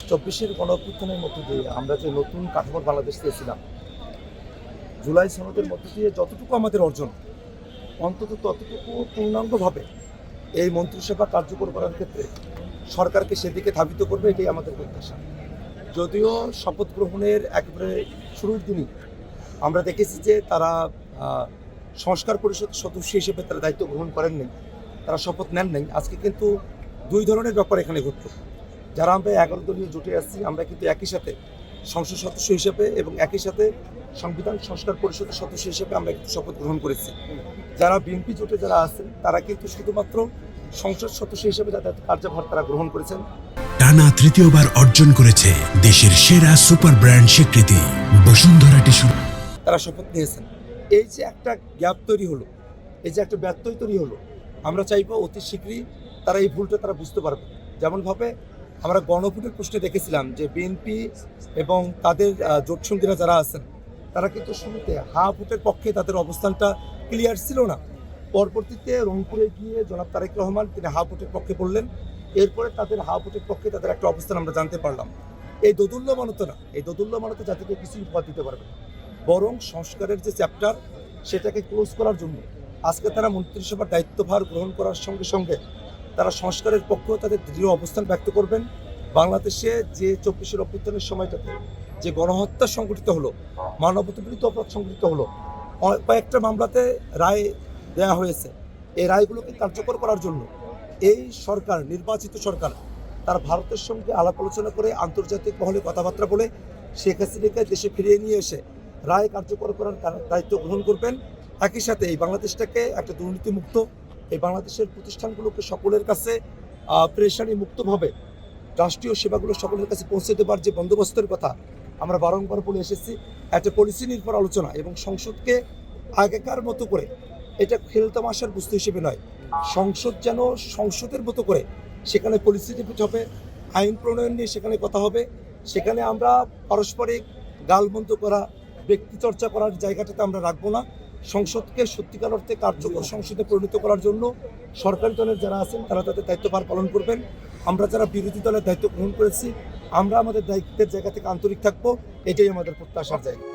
24-এর গণঅভ্যুত্থানের মধ্য দিয়ে আমরা যে নতুন কাঠামোর বাংলাদেশ পেয়েছিলাম, জুলাই সনদের মধ্য দিয়ে যতটুকু আমাদের অর্জন, অন্তত ততটুকু পূর্ণাঙ্গভাবে এই মন্ত্রিসভা কার্যকর করার ক্ষেত্রে সরকারকে সেদিকে ধাবিত করবে, এটাই আমাদের প্রত্যাশা। যদিও শপথ গ্রহণের একেবারে শুরুর দিনই আমরা দেখেছি যে তারা সংস্কার পরিষদ সদস্য হিসেবে তারা দায়িত্ব গ্রহণ করেন নাই, তারা শপথ নেন নাই। আজকে কিন্তু দুই ধরনের ব্যাপার এখানে ঘটল। যারা আমরা 11 দলীয় জোটে আসছি, আমরা কিন্তু একই সাথে সংসদ সদস্য হিসেবে এবং একই সাথে সংবিধান সংস্কার পরিষদের সদস্য হিসেবে আমরা কিন্তু শপথ গ্রহণ করেছি। যারা বিএনপি জোটে যারা আছেন তারা কিন্তু শুধুমাত্র সংসদ সদস্য হিসেবে যাদের কার্যভার তারা গ্রহণ করেছেন। টানা তৃতীয়বার অর্জন করেছে দেশের সেরা সুপার ব্র্যান্ড স্বীকৃতি বসুন্ধরা টিস্যু। তারা শপথ নিয়েছেন। এই যে একটা গ্যাপ তৈরি হলো, এই যে একটা ব্যত্যয় তৈরি হলো, আমরা চাইবো অতি শীঘ্রই তারা এই ভুলটা তারা বুঝতে পারবে। যেমনভাবে আমরা গণভোটের প্রশ্নে দেখেছিলাম যে বিএনপি এবং তাদের জোটসঙ্গীরা যারা আছেন তারা কিন্তু শুরুতে ভোটের পক্ষে তাদের অবস্থানটা ক্লিয়ার ছিল না। পরবর্তীতে রংপুরে গিয়ে জনাব তারেক রহমান তিনি ভোটের পক্ষে বললেন, এরপরে তাদের ভোটের পক্ষে তাদের একটা অবস্থান আমরা জানতে পারলাম। এই দোদুল্যমানতা না, এই দোদুল্যমানতা জাতিকে কিছুই উপহার দিতে পারবে না, বরং সংস্কারের যে চ্যাপ্টার সেটাকে ক্লোজ করার জন্য আজকে তারা মন্ত্রিসভার দায়িত্বভার গ্রহণ করার সঙ্গে সঙ্গে তারা সংস্কারের পক্ষেও তাদের দৃঢ় অবস্থান ব্যক্ত করবেন। বাংলাদেশে যে 24-এর অভ্যুত্থানের সময়টাতে যে গণহত্যা সংঘটিত হলো, মানবতাবিরোধী অপরাধ সংঘটিত হলো, কয়েকটা মামলাতে রায় দেওয়া হয়েছে। এই রায়গুলোকে কার্যকর করার জন্য এই সরকার, নির্বাচিত সরকার, তারা ভারতের সঙ্গে আলাপ আলোচনা করে আন্তর্জাতিক মহলে কথাবার্তা বলে শেখ হাসিনাকে দেশে ফিরিয়ে নিয়ে এসে রায় কার্যকর করার দায়িত্ব গ্রহণ করবেন। একই সাথে এই বাংলাদেশটাকে একটা দুর্নীতিমুক্ত, এই বাংলাদেশের প্রতিষ্ঠানগুলোকে সকলের কাছে প্রেশারি মুক্তভাবে রাষ্ট্রীয় সেবাগুলো সকলের কাছে পৌঁছে দেবার যে বন্দোবস্তের কথা আমরা বারংবার বলে এসেছি, একটা পলিসি নির্ভর আলোচনা এবং সংসদকে আগেকার মতো করে এটা খেলতামাশার বস্তু হিসেবে নয়, সংসদ যেন সংসদের মতো করে সেখানে পলিসি ডিবেট হবে, আইন প্রণয়ন নিয়ে সেখানে কথা হবে। সেখানে আমরা পারস্পরিক গালমন্দ করা, ব্যক্তি চর্চা করার জায়গাটাতে আমরা রাখবো না। সংসদকে সত্যিকার অর্থে কার্যকর সংসদে পরিণত করার জন্য সরকারি দলের যারা আছেন তারা তাদের দায়িত্বভার পালন করবেন। আমরা যারা বিরোধী দলের দায়িত্ব গ্রহণ করেছি আমরা আমাদের দায়িত্বের জায়গা থেকে আন্তরিক থাকবো, এটাই আমাদের প্রত্যাশার জায়গা।